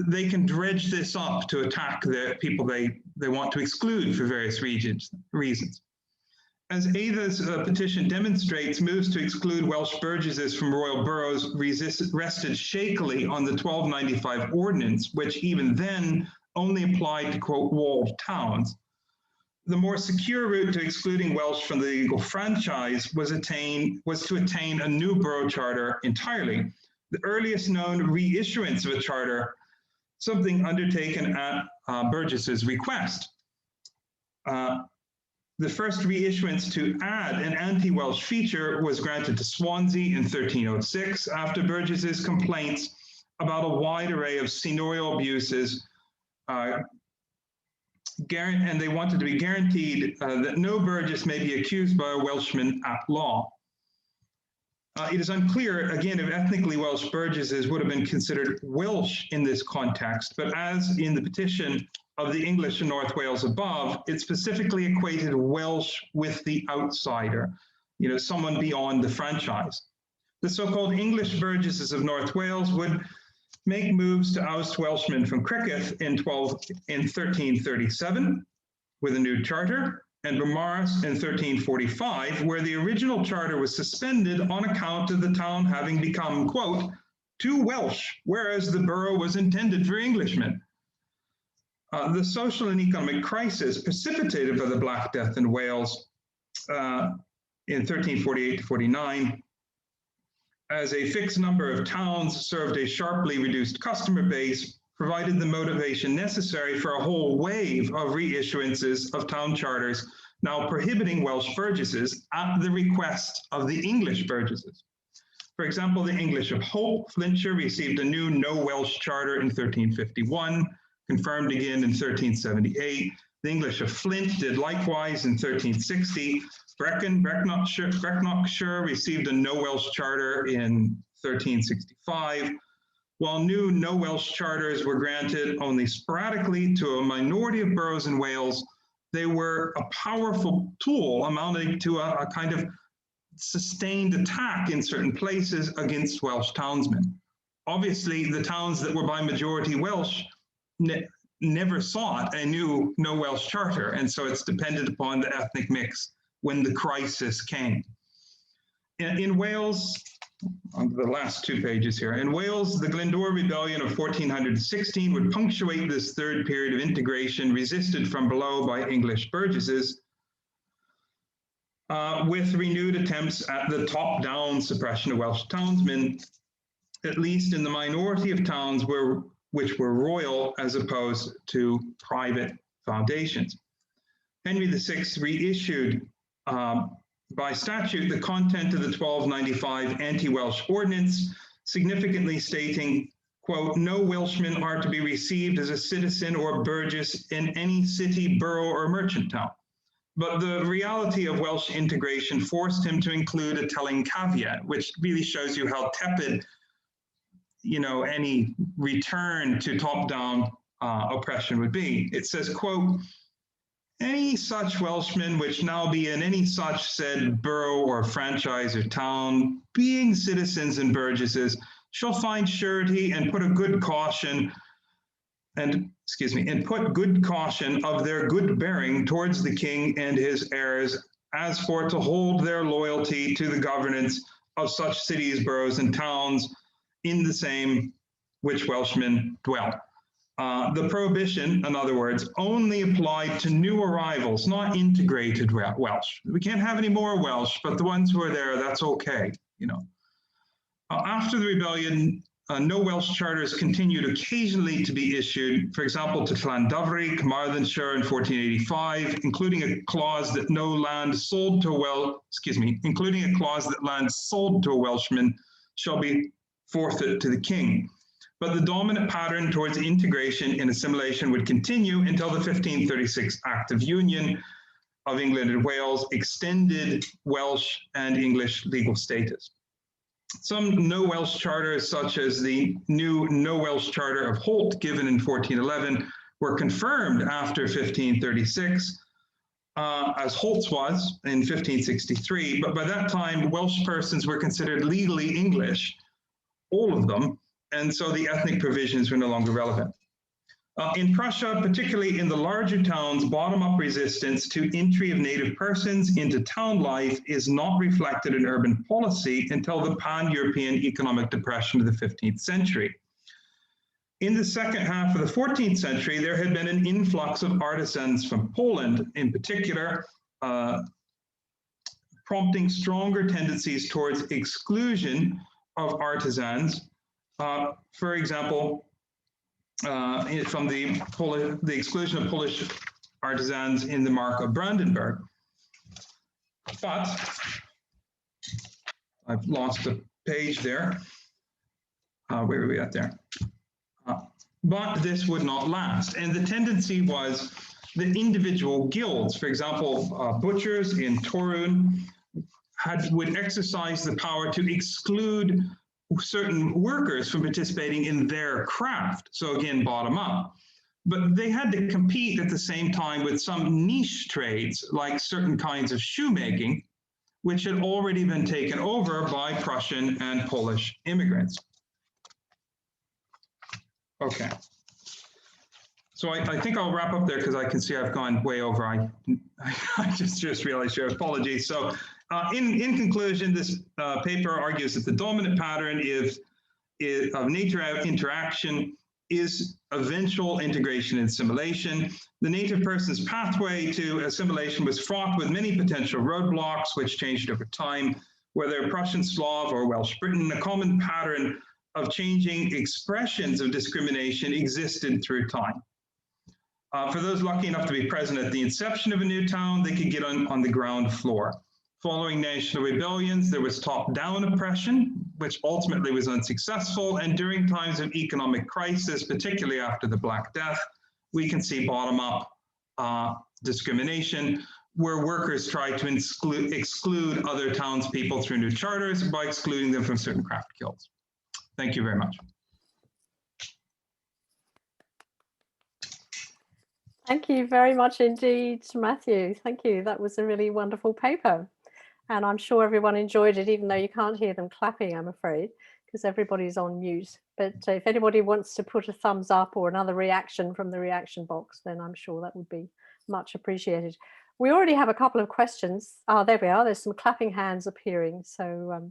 they can dredge this up to attack the people they want to exclude for various reasons. As Eitha's petition demonstrates, moves to exclude Welsh burgesses from royal boroughs rested shakily on the 1295 ordinance, which even then only applied to, quote, walled towns. The more secure route to excluding Welsh from the legal franchise was to attain a new borough charter entirely. The earliest known reissuance of a charter, something undertaken at Burgess's request. The first reissuance to add an anti-Welsh feature was granted to Swansea in 1306 after Burgess's complaints about a wide array of seignorial abuses, and they wanted to be guaranteed that no Burgess may be accused by a Welshman at law. It is unclear, again, if ethnically Welsh burgesses would have been considered Welsh in this context, but as in the petition of the English in North Wales above, it specifically equated Welsh with the outsider, someone beyond the franchise. The so-called English burgesses of North Wales would make moves to oust Welshmen from cricket in 1337 with a new charter, and Beaumaris in 1345, where the original charter was suspended on account of the town having become, quote, too Welsh, whereas the borough was intended for Englishmen. The social and economic crisis precipitated by the Black Death in Wales in 1348 to 49, as a fixed number of towns served a sharply reduced customer base, provided the motivation necessary for a whole wave of reissuances of town charters, now prohibiting Welsh burgesses at the request of the English burgesses. For example, the English of Hope, Flintshire, received a new no Welsh charter in 1351, confirmed again in 1378. The English of Flint did likewise in 1360. Brecknockshire received a no Welsh charter in 1365. While new no Welsh charters were granted only sporadically to a minority of boroughs in Wales, they were a powerful tool amounting to a kind of sustained attack in certain places against Welsh townsmen. Obviously, the towns that were by majority Welsh never sought a new no Welsh charter, and so it's dependent upon the ethnic mix when the crisis came. In Wales, on the last 2 pages here, in Wales, the Glendora Rebellion of 1416 would punctuate this third period of integration resisted from below by English burgesses, with renewed attempts at the top-down suppression of Welsh townsmen, at least in the minority of towns which were royal as opposed to private foundations. Henry VI reissued by statute the content of the 1295 anti-Welsh ordinance, significantly stating, quote, no Welshmen are to be received as a citizen or burgess in any city, borough, or merchant town. But the reality of Welsh integration forced him to include a telling caveat, which really shows you how tepid, any return to top-down oppression would be. It says, quote, any such Welshmen which now be in any such said borough or franchise or town, being citizens and burgesses, shall find surety and put good caution of their good bearing towards the king and his heirs, as for to hold their loyalty to the governance of such cities, boroughs, and towns in the same which Welshmen dwell. The prohibition, in other words, only applied to new arrivals, not integrated Welsh. We can't have any more Welsh, but the ones who are there, that's okay, After the rebellion, no Welsh charters continued occasionally to be issued, for example, to Llandovery, Carmarthenshire in 1485, including a clause that land sold to a Welshman shall be forfeit to the king. But the dominant pattern towards integration and assimilation would continue until the 1536 Act of Union of England and Wales extended Welsh and English legal status. Some no Welsh charters, such as the new no Welsh Charter of Holt given in 1411, were confirmed after 1536, as Holt's was in 1563. But by that time, Welsh persons were considered legally English, all of them, and so the ethnic provisions were no longer relevant. In Prussia, particularly in the larger towns, bottom-up resistance to entry of native persons into town life is not reflected in urban policy until the pan-European economic depression of the 15th century. In the second half of the 14th century, there had been an influx of artisans from Poland, in particular, prompting stronger tendencies towards exclusion of artisans. For example, from the exclusion of Polish artisans in the Mark of Brandenburg. But I've lost a page there. Where are we at there? But this would not last. And the tendency was the individual guilds, for example, butchers in Torun would exercise the power to exclude certain workers from participating in their craft. So again, bottom up. But they had to compete at the same time with some niche trades, like certain kinds of shoemaking, which had already been taken over by Prussian and Polish immigrants. Okay. So I think I'll wrap up there because I can see I've gone way over. I just realized your apologies. So in conclusion, this paper argues that the dominant pattern of nature interaction is eventual integration and assimilation. The native person's pathway to assimilation was fraught with many potential roadblocks, which changed over time. Whether Prussian Slav or Welsh Briton, a common pattern of changing expressions of discrimination existed through time. For those lucky enough to be present at the inception of a new town, they could get on the ground floor. Following national rebellions, there was top-down oppression, which ultimately was unsuccessful. And during times of economic crisis, particularly after the Black Death, we can see bottom-up discrimination, where workers tried to exclude other townspeople through new charters by excluding them from certain craft guilds. Thank you very much. Thank you very much indeed, Matthew. Thank you. That was a really wonderful paper. And I'm sure everyone enjoyed it, even though you can't hear them clapping, I'm afraid, because everybody's on mute. But if anybody wants to put a thumbs up or another reaction from the reaction box, then I'm sure that would be much appreciated. We already have a couple of questions. There we are. There's some clapping hands appearing. So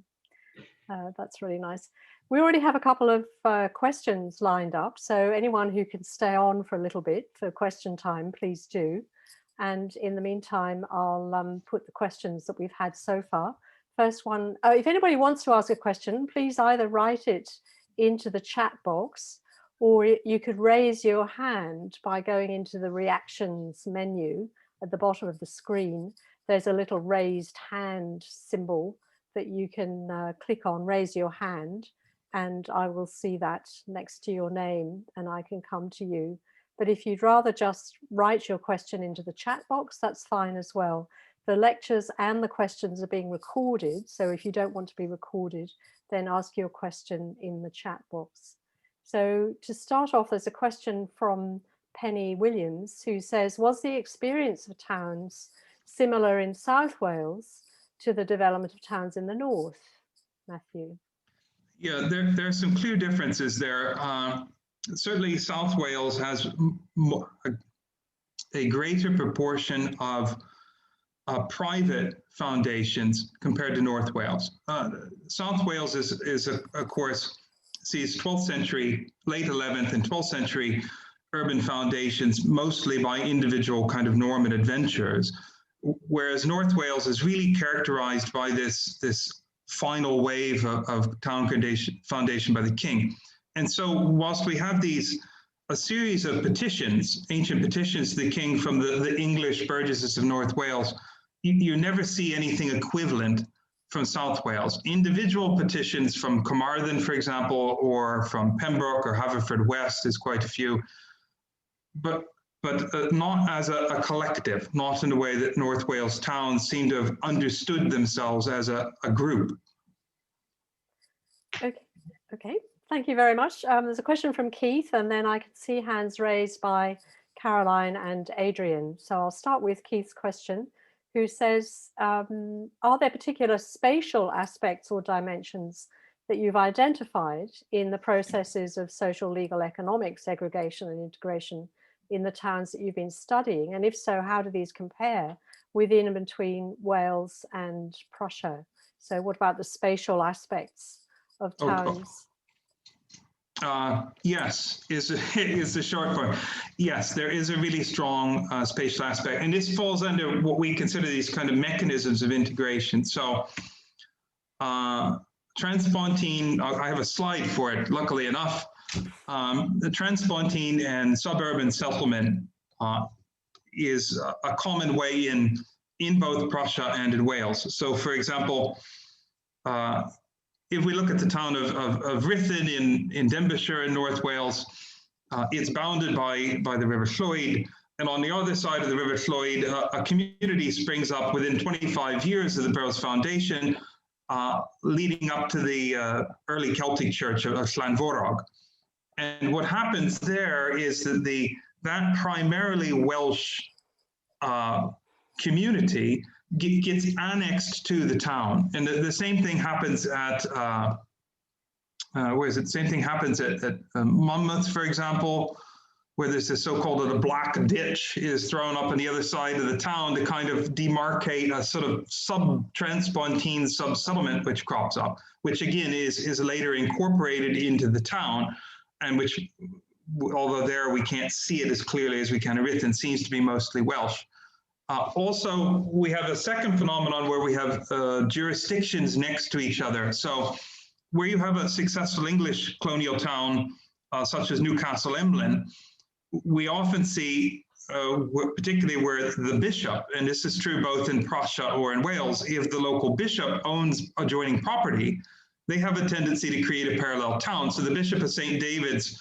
that's really nice. We already have a couple of questions lined up. So anyone who can stay on for a little bit for question time, please do. And in the meantime, I'll put the questions that we've had so far. First one, if anybody wants to ask a question, please either write it into the chat box, or you could raise your hand by going into the reactions menu at the bottom of the screen. There's a little raised hand symbol that you can click on, raise your hand, and I will see that next to your name and I can come to you. But if you'd rather just write your question into the chat box, that's fine as well. The lectures and the questions are being recorded. So if you don't want to be recorded, then ask your question in the chat box. So to start off, there's a question from Penny Williams, who says, was the experience of towns similar in South Wales to the development of towns in the north? Matthew? Yeah, there are some clear differences there. Certainly, South Wales has a greater proportion of private foundations compared to North Wales. South Wales is of course, sees 12th century, late 11th and 12th century urban foundations, mostly by individual kind of Norman adventurers, whereas North Wales is really characterized by this final wave of town foundation by the king. And so whilst we have a series of petitions, ancient petitions to the king from the English burgesses of North Wales, you never see anything equivalent from South Wales. Individual petitions from Carmarthen, for example, or from Pembroke or Haverfordwest is quite a few, but not as a collective, not in the way that North Wales towns seem to have understood themselves as a group. Okay. Thank you very much. There's a question from Keith, and then I can see hands raised by Caroline and Adrian. So I'll start with Keith's question, who says, are there particular spatial aspects or dimensions that you've identified in the processes of social, legal, economic segregation and integration in the towns that you've been studying? And if so, how do these compare within and between Wales and Prussia? So what about the spatial aspects of towns? Yes, is the short form. Yes, there is a really strong spatial aspect, and this falls under what we consider these kind of mechanisms of integration. So transpontine, I have a slide for it, luckily enough. The transpontine and suburban settlement is a common way in both Prussia and in Wales. So for example, if we look at the town of Ruthin in Denbighshire in North Wales, it's bounded by the River Llwyd. And on the other side of the River Llwyd, a community springs up within 25 years of the borough's foundation, leading up to the early Celtic church of Llanforog. And what happens there is that that primarily Welsh community gets annexed to the town. And the same thing happens at where is it? Same thing happens at Monmouth, for example, where there's this so-called a black ditch is thrown up on the other side of the town to kind of demarcate a sort of sub-transpontine sub-settlement which crops up, which again is later incorporated into the town, and which, although there we can't see it as clearly as we can in Ruthin, seems to be mostly Welsh. Also, we have a second phenomenon where we have jurisdictions next to each other. So where you have a successful English colonial town, such as Newcastle Emlyn, we often see, particularly where the bishop, and this is true both in Prussia or in Wales, if the local bishop owns adjoining property, they have a tendency to create a parallel town. So the Bishop of St. David's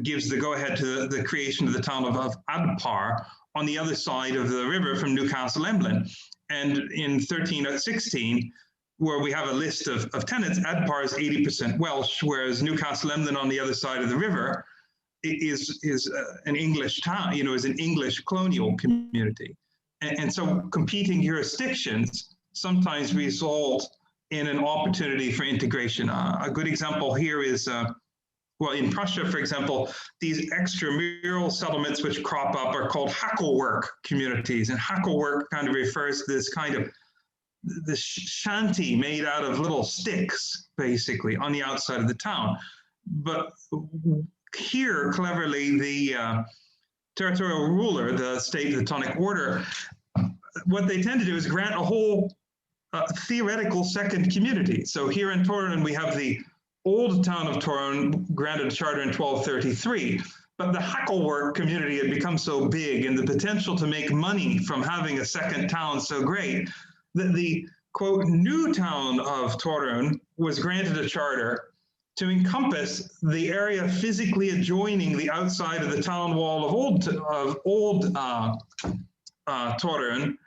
gives the go-ahead to the creation of the town of Adpar on the other side of the river from Newcastle Emlyn. And in 1316, where we have a list of tenants, Adpar is 80% Welsh, whereas Newcastle Emlyn on the other side of the river is an English town, is an English colonial community. And so competing jurisdictions sometimes result in an opportunity for integration. A good example here is, well, in Prussia, for example, these extramural settlements which crop up are called hackelwerk communities. And hackelwerk kind of refers to this kind of this shanty made out of little sticks, basically, on the outside of the town. But here, cleverly, the territorial ruler, the state of the Teutonic Order, what they tend to do is grant a whole theoretical second community. So here in Torun, we have the old town of Torun granted a charter in 1233, but the hackelwerk community had become so big and the potential to make money from having a second town so great that the, quote, new town of Torun was granted a charter to encompass the area physically adjoining the outside of the town wall of old Torun,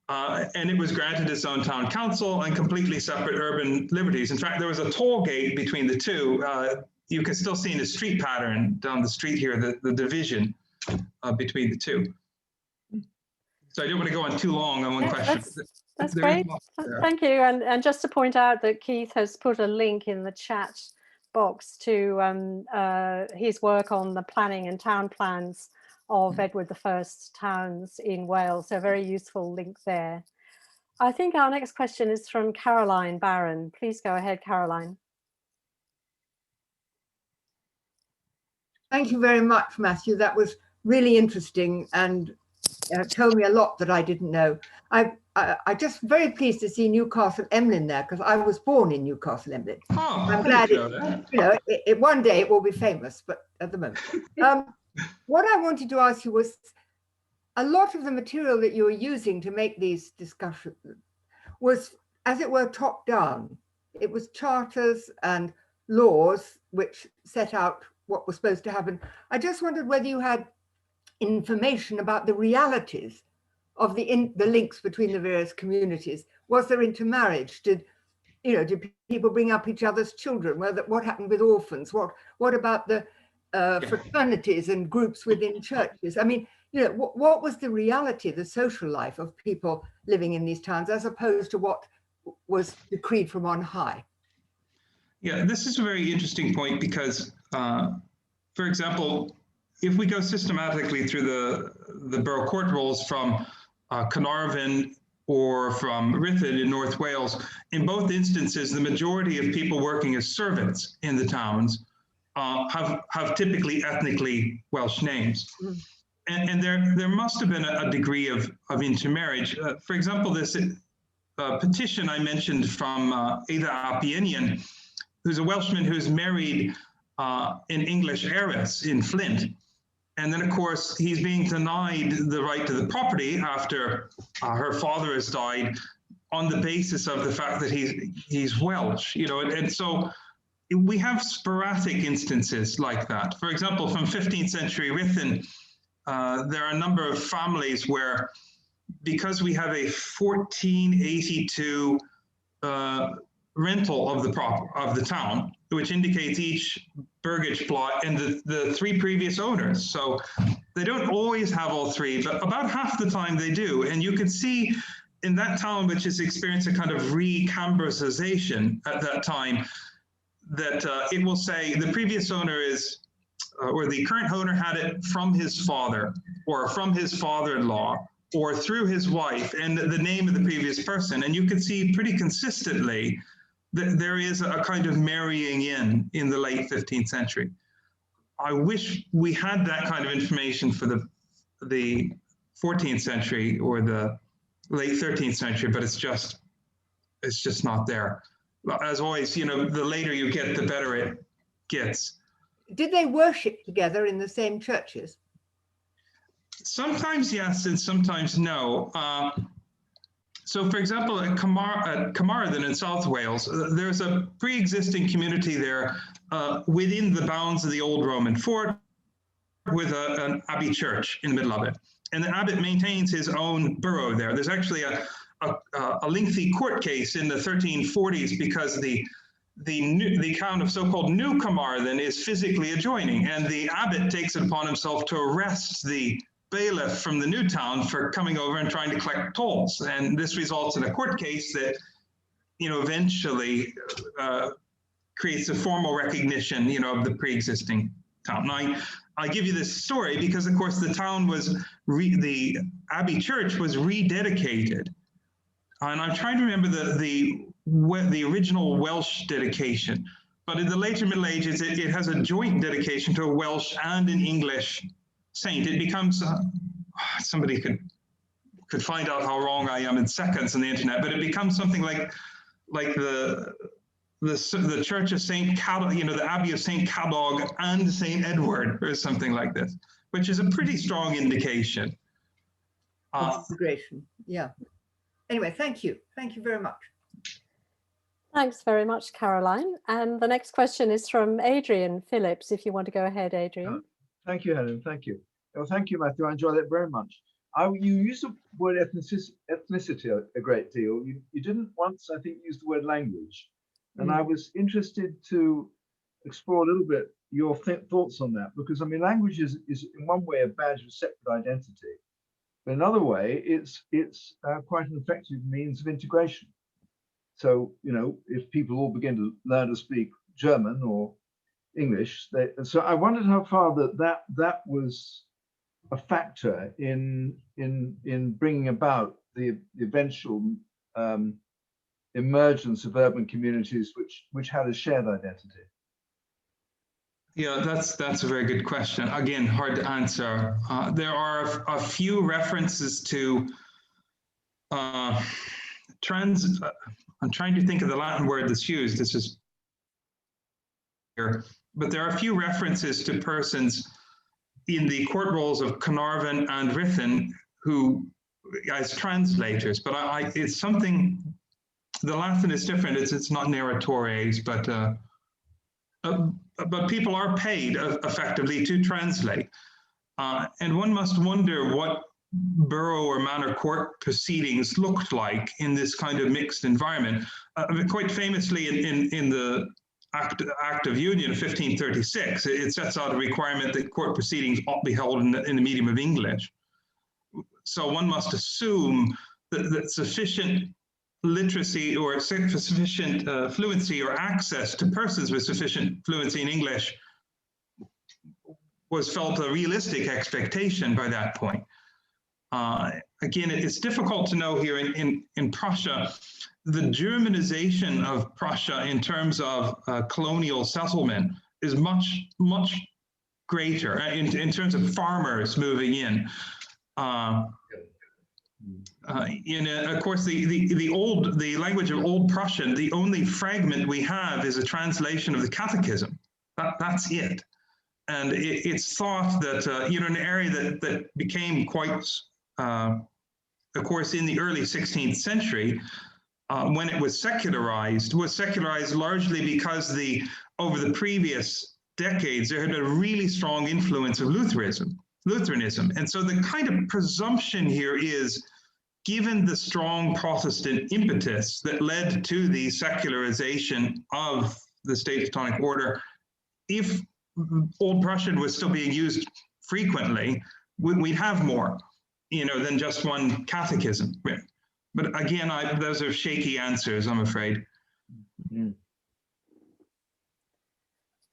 and it was granted its own town council and completely separate urban liberties. In fact, there was a toll gate between the two. You can still see in the street pattern down the street here, the division between the two. So I don't want to go on too long on one question. That's great. Thank you. And just to point out that Keith has put a link in the chat box to his work on the planning and town plans of Edward I's towns in Wales. So a very useful link there. I think our next question is from Caroline Barron. Please go ahead, Caroline. Thank you very much, Matthew. That was really interesting and told me a lot that I didn't know. I'm just very pleased to see Newcastle Emlyn there because I was born in Newcastle Emlyn. Oh, I'm glad one day it will be famous, but at the moment. What I wanted to ask you was, a lot of the material that you were using to make these discussions was, as it were, top down. It was charters and laws which set out what was supposed to happen. I just wondered whether you had information about the realities of the links between the various communities. Was there intermarriage? Did people bring up each other's children? What happened with orphans? What about the fraternities and groups within churches? I mean, what was the reality, the social life of people living in these towns, as opposed to what was decreed from on high? Yeah, this is a very interesting point because, for example, if we go systematically through the borough court rolls from Carnarvon or from Ruthin in North Wales, in both instances, the majority of people working as servants in the towns have typically ethnically Welsh names. Mm. And there must have been a degree of intermarriage. For example, this petition I mentioned from Ada Apienian, who's a Welshman who's married an English heiress in Flint. And then, of course, he's being denied the right to the property after her father has died on the basis of the fact that he's Welsh, and so we have sporadic instances like that. For example, from 15th century Ruthin, there are a number of families where, because we have a 1482 rental of the town, which indicates each burgage plot and the three previous owners. So they don't always have all three, but about half the time they do. And you can see in that town, which has experienced a kind of re-Cambricization at that time, that it will say the previous owner is, or the current owner had it from his father, or from his father-in-law, or through his wife, and the name of the previous person. And you can see pretty consistently that there is a kind of marrying in the late 15th century. I wish we had that kind of information for the 14th century or the late 13th century, but it's just not there. As always, the later you get, the better it gets. Did they worship together in the same churches? Sometimes yes, and sometimes no. So, for example, at Carmarthen in South Wales, there's a pre-existing community there within the bounds of the old Roman fort with an abbey church in the middle of it. And the abbot maintains his own borough there. There's actually a lengthy court case in the 1340s because the town of so-called New Carmarthen is physically adjoining, and the abbot takes it upon himself to arrest the bailiff from the new town for coming over and trying to collect tolls. And this results in a court case that, eventually creates a formal recognition, of the pre-existing town. Now, I give you this story because, of course, the town the Abbey Church was rededicated. And I'm trying to remember the original Welsh dedication. But in the later Middle Ages, it has a joint dedication to a Welsh and an English saint. It becomes, somebody could find out how wrong I am in seconds on the internet, but it becomes something like the Church of St. Cadog, the Abbey of St. Cadog and St. Edward, or something like this, which is a pretty strong indication. Integration, yeah. Anyway, thank you. Thank you very much. Thanks very much, Caroline. And the next question is from Adrian Phillips, if you want to go ahead, Adrian. Thank you, Helen. Thank you. Well, thank you, Matthew. I enjoyed it very much. You used the word ethnicity a great deal. You didn't once, I think, use the word language. And I was interested to explore a little bit your thoughts on that, because, I mean, language is in one way a badge of separate identity. But another way, it's quite an effective means of integration. So, if people all begin to learn to speak German or English, so I wondered how far that was a factor in bringing about the eventual emergence of urban communities which had a shared identity. Yeah, that's a very good question. Again, hard to answer. There are a few references to I'm trying to think of the Latin word that's used. This is here, but there are a few references to persons in the court rolls of Carnarvon and Ruthven who, as translators. But it's something. The Latin is different. It's not narratores, but people are paid effectively to translate. And one must wonder what borough or manor court proceedings looked like in this kind of mixed environment. Quite famously, in the Act of Union of 1536, it sets out a requirement that court proceedings ought to be held in the medium of English. So one must assume that sufficient literacy or sufficient fluency or access to persons with sufficient fluency in English was felt a realistic expectation by that point. Again, it's difficult to know here in Prussia. The Germanization of Prussia in terms of colonial settlement is much, much greater in terms of farmers moving in. Of course, the language of Old Prussian, the only fragment we have is a translation of the Catechism. That's it. And it's thought that, in an area that became quite, of course, in the early 16th century, when it was secularized largely because over the previous decades, there had been a really strong influence of Lutheranism. And so the kind of presumption here is, given the strong Protestant impetus that led to the secularization of the state Teutonic order, if Old Prussian was still being used frequently, we'd have more, than just one catechism. But again, those are shaky answers, I'm afraid. Mm.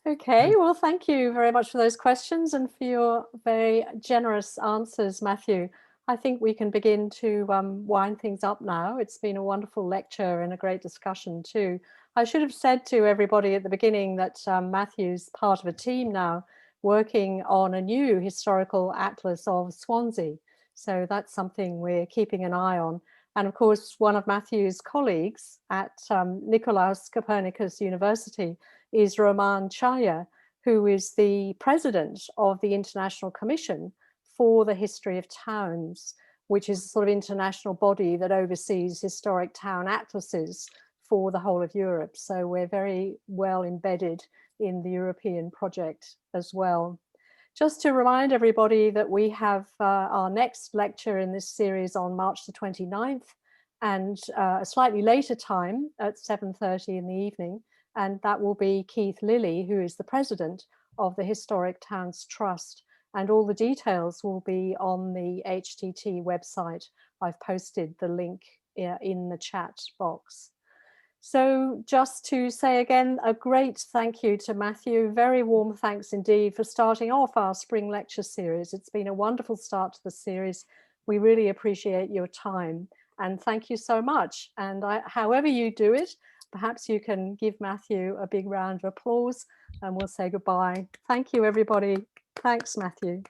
Okay, well, thank you very much for those questions and for your very generous answers, Matthew. I think we can begin to wind things up now. It's been a wonderful lecture and a great discussion too. I should have said to everybody at the beginning that Matthew's part of a team now working on a new historical atlas of Swansea. So that's something we're keeping an eye on. And of course, one of Matthew's colleagues at Nicolaus Copernicus University is Roman Chaya, who is the president of the International Commission for the History of Towns, which is a sort of international body that oversees historic town atlases for the whole of Europe. So we're very well embedded in the European project as well. Just to remind everybody that we have our next lecture in this series on March the 29th and a slightly later time at 7:30 in the evening. And that will be Keith Lilly, who is the president of the Historic Towns Trust. And all the details will be on the HTT website. I've posted the link in the chat box. So just to say again, a great thank you to Matthew. Very warm thanks indeed for starting off our spring lecture series. It's been a wonderful start to the series. We really appreciate your time and thank you so much. And however you do it, perhaps you can give Matthew a big round of applause and we'll say goodbye. Thank you, everybody. Thanks, Matthew.